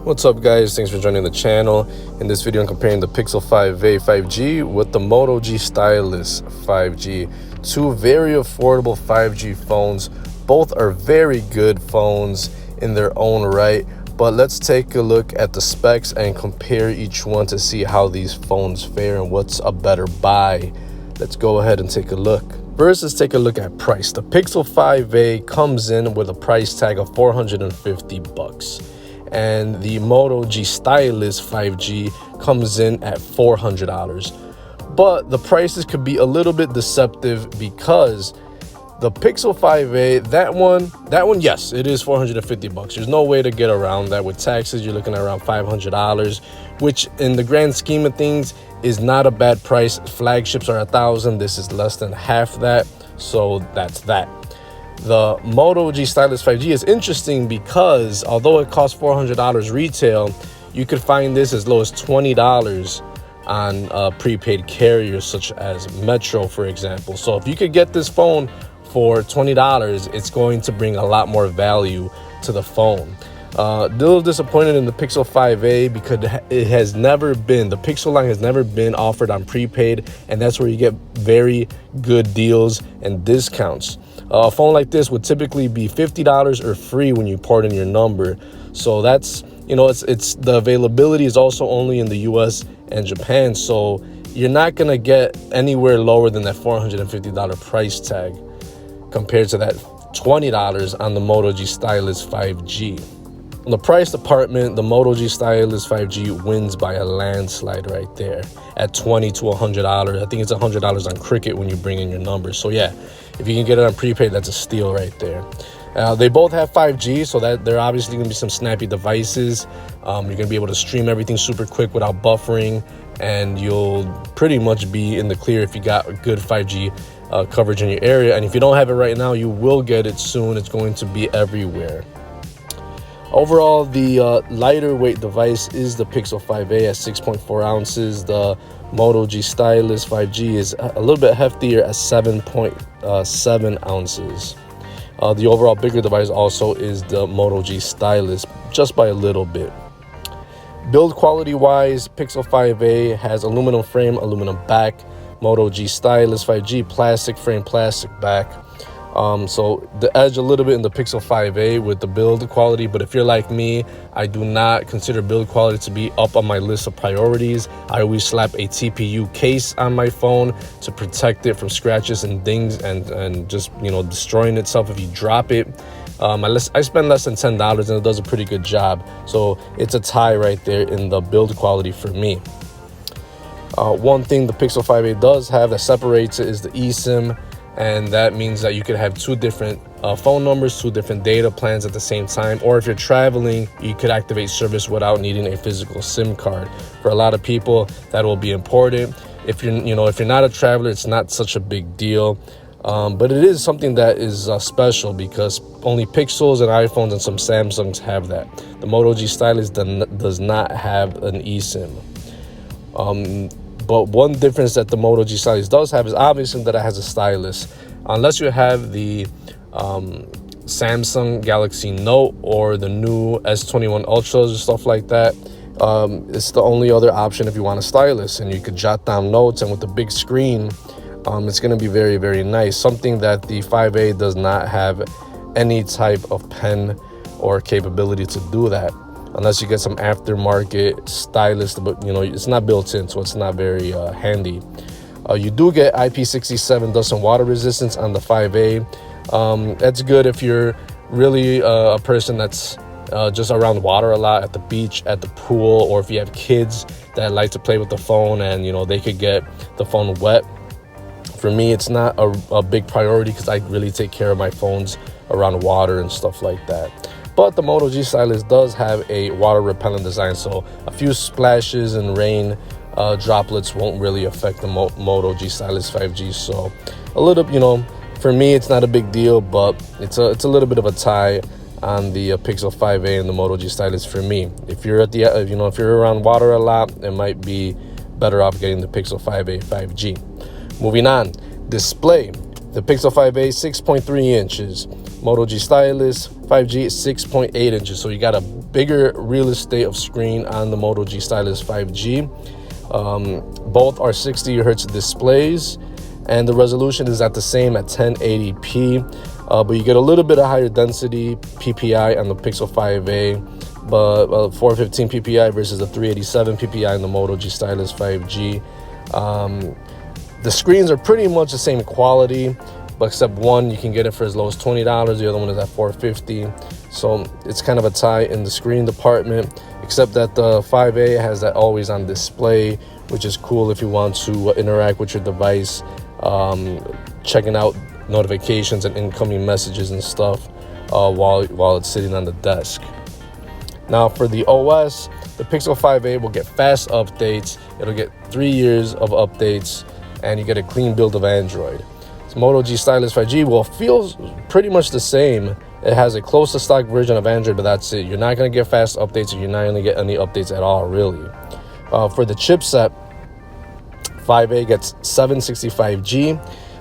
What's up guys, thanks for joining the channel. In this video I'm comparing the Pixel 5a 5G with the Moto G Stylus 5G. Two very affordable 5G phones. Both are very good phones in their own right, but let's take a look at the specs and compare each one to see how these phones fare and what's a better buy. Let's go ahead and take a look. First, let's take a look at price. The Pixel 5a comes in with a price tag of $450. And the Moto G Stylus 5G comes in at $400. But the prices could be a little bit deceptive because the Pixel 5a, that one, yes, it is $450. There's no way to get around that. With taxes, you're looking at around $500, which in the grand scheme of things is not a bad price. Flagships are $1,000. This is less than half that, so that's that. The Moto G Stylus 5G is interesting because although it costs $400 retail, you could find this as low as $20 on prepaid carriers such as Metro, for example. So if you could get this phone for $20, it's going to bring a lot more value to the phone. A little disappointed in the Pixel 5a because it has never been, the Pixel line has never been offered on prepaid, and that's where you get very good deals and discounts. A phone like this would typically be $50 or free when you port in your number. So that's, it's the availability is also only in the US and Japan. So you're not going to get anywhere lower than that $450 price tag compared to that $20 on the Moto G Stylus 5G. In the price department, the Moto G Stylus 5G wins by a landslide right there at $20 to $100. I think it's $100 on Cricket when you bring in your numbers. So yeah, if you can get it on prepaid, that's a steal right there. They both have 5G, so that they're obviously going to be some snappy devices. You're going to be able to stream everything super quick without buffering, and you'll pretty much be in the clear if you got a good 5G coverage in your area. And if you don't have it right now, you will get it soon. It's going to be everywhere. Overall, the lighter weight device is the Pixel 5a at 6.4 ounces. The Moto G Stylus 5G is a little bit heftier at 7.7 ounces. The overall bigger device also is the Moto G Stylus, just by a little bit. Build quality wise, Pixel 5a has aluminum frame, aluminum back. Moto G Stylus 5G, plastic frame, plastic back. So the edge a little bit in the Pixel 5a with the build quality, but if you're like me, I do not consider build quality to be up on my list of priorities. I always slap a TPU case on my phone to protect it from scratches and dings and just, destroying itself if you drop it. I spend less than $10 and it does a pretty good job. So it's a tie right there in the build quality for me. One thing the Pixel 5a does have that separates it is the eSIM. And that means that you could have two different phone numbers, two different data plans at the same time. Or if you're traveling, you could activate service without needing a physical SIM card. For a lot of people, that will be important. If you're not a traveler, it's not such a big deal. But it is something that is special because only Pixels and iPhones and some Samsungs have that. The Moto G Stylus does not have an eSIM. But one difference that the Moto G Stylus does have is obviously that it has a stylus. Unless you have the Samsung Galaxy Note or the new S21 Ultras or stuff like that, it's the only other option if you want a stylus. And you could jot down notes, and with the big screen, it's going to be very, very nice. Something that the 5a does not have any type of pen or capability to do that. Unless you get some aftermarket stylus, but it's not built in, so it's not very handy. You do get IP67 dust and water resistance on the 5a. That's good if you're really a person that's just around water a lot, at the beach, at the pool, or if you have kids that like to play with the phone and they could get the phone wet. For me, it's not a big priority because I really take care of my phones around water and stuff like that. But the Moto G Stylus does have a water repellent design, so a few splashes and rain droplets won't really affect the Moto G Stylus 5G. So a little, for me, it's not a big deal, but it's a little bit of a tie on the Pixel 5a and the Moto G Stylus for me. If you're at the, if you're around water a lot, it might be better off getting the Pixel 5a 5G. Moving on, display. The Pixel 5a 6.3 inches. Moto G Stylus 5G 6.8 inches. So you got a bigger real estate of screen on the Moto G Stylus 5G. Both are 60 hertz displays, and the resolution is at the same at 1080p, but you get a little bit of higher density PPI on the Pixel 5a, but 415 PPI versus the 387 PPI in the Moto G Stylus 5G. The screens are pretty much the same quality, but except one you can get it for as low as $20, the other one is at $450. So it's kind of a tie in the screen department, except that the 5A has that always on display, which is cool if you want to interact with your device, checking out notifications and incoming messages and stuff while it's sitting on the desk. Now for the OS, the Pixel 5a will get fast updates. It'll get 3 years of updates, and you get a clean build of Android. So Moto G Stylus 5G will feel pretty much the same. It has a close to stock version of Android, but that's it. You're not going to get fast updates, or you're not going to get any updates at all, really. For the chipset, 5A gets 765G.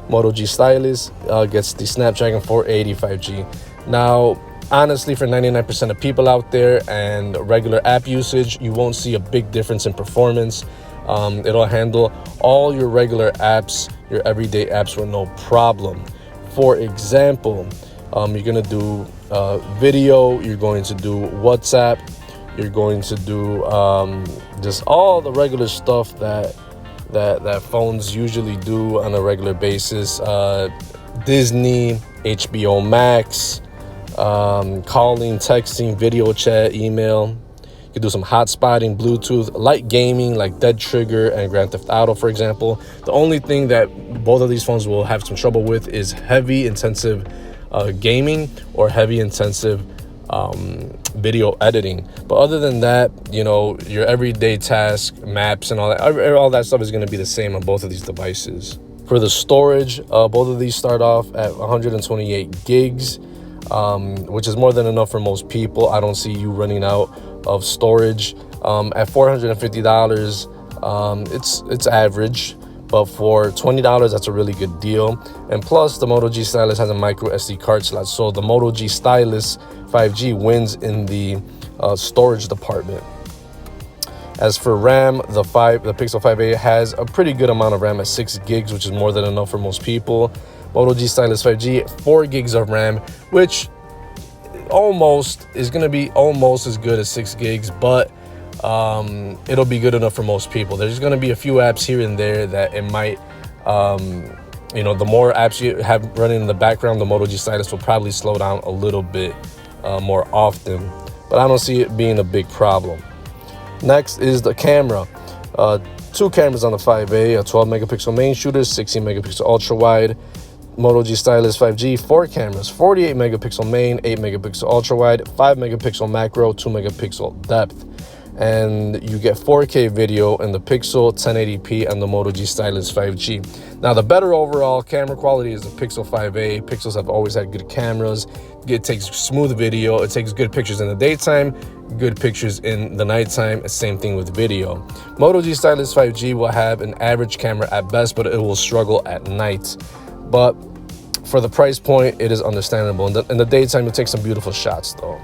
Moto G Stylus gets the Snapdragon 480 5G. Now, honestly, for 99% of people out there and regular app usage, you won't see a big difference in performance. It'll handle all your regular apps, your everyday apps, with no problem. For example, you're going to do video, you're going to do WhatsApp, you're going to do just all the regular stuff that phones usually do on a regular basis. Disney, HBO Max, calling, texting, video chat, email. You can do some hotspotting, Bluetooth, light gaming like Dead Trigger and Grand Theft Auto, for example. The only thing that both of these phones will have some trouble with is heavy intensive gaming or heavy intensive video editing. But other than that, you know, your everyday task, maps and all that stuff is going to be the same on both of these devices. For the storage, both of these start off at 128 gigs, which is more than enough for most people. I don't see you running out of storage. At $450, it's average, but for $20, that's a really good deal. And plus, the Moto G Stylus has a micro SD card slot, so the Moto G Stylus 5G wins in the storage department. As for RAM, the Pixel 5a has a pretty good amount of RAM at 6 gigs, which is more than enough for most people. Moto G Stylus 5G, 4 gigs of RAM, which is going to be almost as good as 6 gigs, but it'll be good enough for most people. There's going to be a few apps here and there that it might, the more apps you have running in the background, the Moto G Stylus will probably slow down a little bit more often, but I don't see it being a big problem. Next is the camera. 2 cameras on the 5A, a 12 megapixel main shooter, 16 megapixel ultra wide. Moto G Stylus 5G, 4 cameras, 48 megapixel main, 8 megapixel ultra wide, 5 megapixel macro, 2 megapixel depth. And you get 4K video in the Pixel, 1080p on the Moto G Stylus 5G. Now, the better overall camera quality is the Pixel 5a. Pixels have always had good cameras. It takes smooth video. It takes good pictures in the daytime, good pictures in the nighttime. Same thing with video. Moto G Stylus 5G will have an average camera at best, but it will struggle at night. But for the price point, it is understandable. In the daytime, it takes some beautiful shots, though.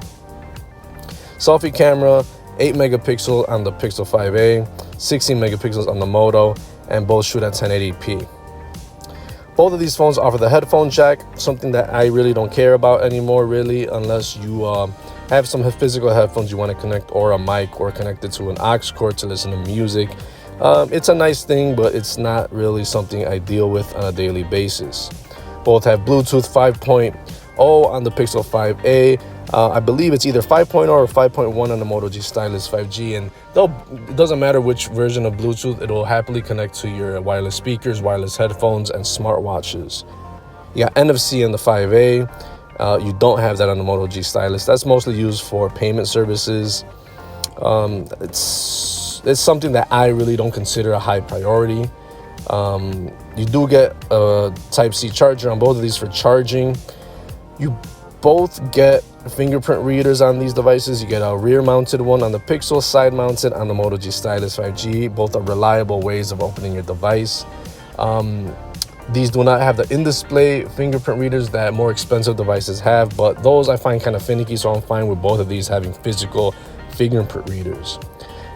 Selfie camera, 8 megapixel on the Pixel 5a, 16 megapixels on the Moto, and both shoot at 1080p. Both of these phones offer the headphone jack, something that I really don't care about anymore, really, unless you have some physical headphones you want to connect, or a mic, or connect it to an aux cord to listen to music. It's a nice thing, but it's not really something I deal with on a daily basis. Both have Bluetooth 5.0 on the Pixel 5a. I believe it's either 5.0 or 5.1 on the Moto G Stylus 5G, and it doesn't matter which version of Bluetooth, it'll happily connect to your wireless speakers, wireless headphones, and smartwatches. You got NFC on the 5A. You don't have that on the Moto G Stylus. That's mostly used for payment services. It's something that I really don't consider a high priority. You do get a Type-C charger on both of these for charging. You both get fingerprint readers on these devices. You get a rear-mounted one on the Pixel, side-mounted on the Moto G Stylus 5G. Both are reliable ways of opening your device. These do not have the in-display fingerprint readers that more expensive devices have, but those I find kind of finicky, so I'm fine with both of these having physical fingerprint readers.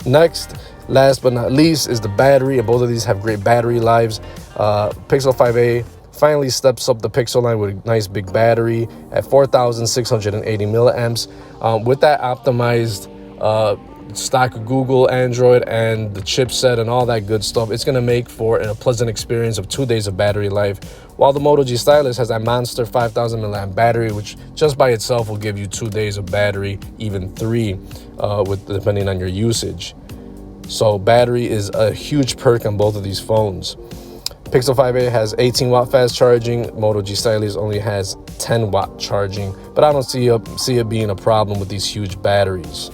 Next, last but not least, is the battery, and both of these have great battery lives. Pixel 5a finally steps up the Pixel line with a nice big battery at 4,680 milliamps. With that optimized stock Google Android and the chipset and all that good stuff, it's going to make for a pleasant experience of 2 days of battery life, while the Moto G Stylus has that monster 5,000 milliamp battery, which just by itself will give you 2 days of battery, even 3 depending on your usage. So battery is a huge perk on both of these phones. Pixel 5a has 18 watt fast charging. Moto G Stylus only has 10 watt charging, but I don't see it being a problem with these huge batteries.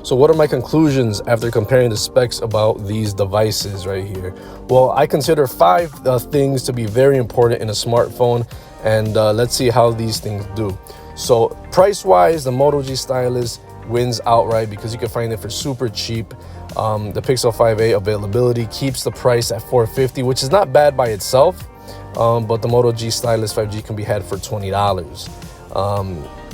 So what are my conclusions after comparing the specs about these devices right here? Well, I consider 5 things to be very important in a smartphone, and let's see how these things do. So price-wise, the Moto G Stylus wins outright because you can find it for super cheap. The Pixel 5a availability keeps the price at $450, which is not bad by itself, but the Moto G Stylus 5G can be had for $20.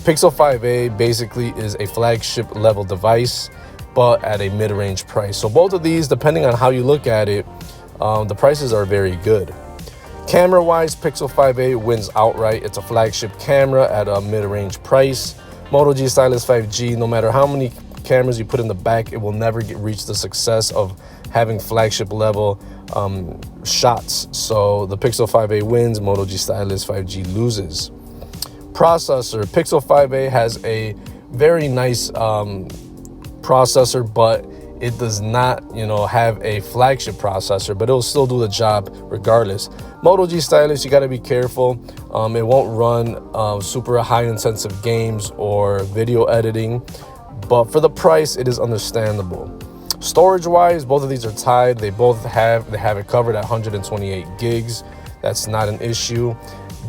Pixel 5a basically is a flagship level device, but at a mid-range price. So both of these, depending on how you look at it, the prices are very good. Camera-wise, Pixel 5a wins outright. It's a flagship camera at a mid-range price. Moto G Stylus 5G, no matter how many cameras you put in the back, it will never reach the success of having flagship level shots. So the Pixel 5a wins, Moto G Stylus 5G loses. Processor, Pixel 5a has a very nice processor, but it does not, have a flagship processor, but it'll still do the job regardless. Moto G Stylus, you got to be careful. It won't run super high intensive games or video editing, but for the price, it is understandable. Storage wise, both of these are tied. They have it covered at 128 gigs. That's not an issue.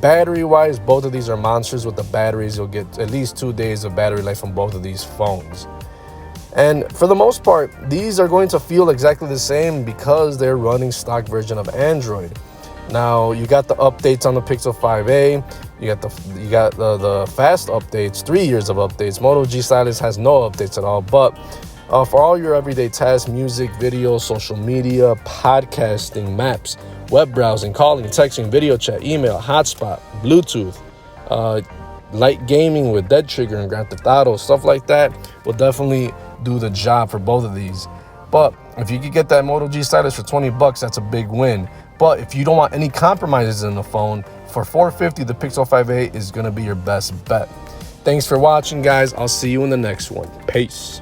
Battery wise, both of these are monsters with the batteries. You'll get at least 2 days of battery life on both of these phones. And for the most part, these are going to feel exactly the same because they're running stock version of Android. Now, you got the updates on the Pixel 5a. You got the fast updates, 3 years of updates. Moto G Stylus has no updates at all. But for all your everyday tasks, music, video, social media, podcasting, maps, web browsing, calling, texting, video chat, email, hotspot, Bluetooth, light gaming with Dead Trigger and Grand Theft Auto, stuff like that will definitely do the job for both of these. But if you could get that Moto G Stylus for $20, that's a big win. But if you don't want any compromises in the phone, for $450, the Pixel 5a is going to be your best bet. Thanks for watching, guys. I'll see you in the next one. Peace.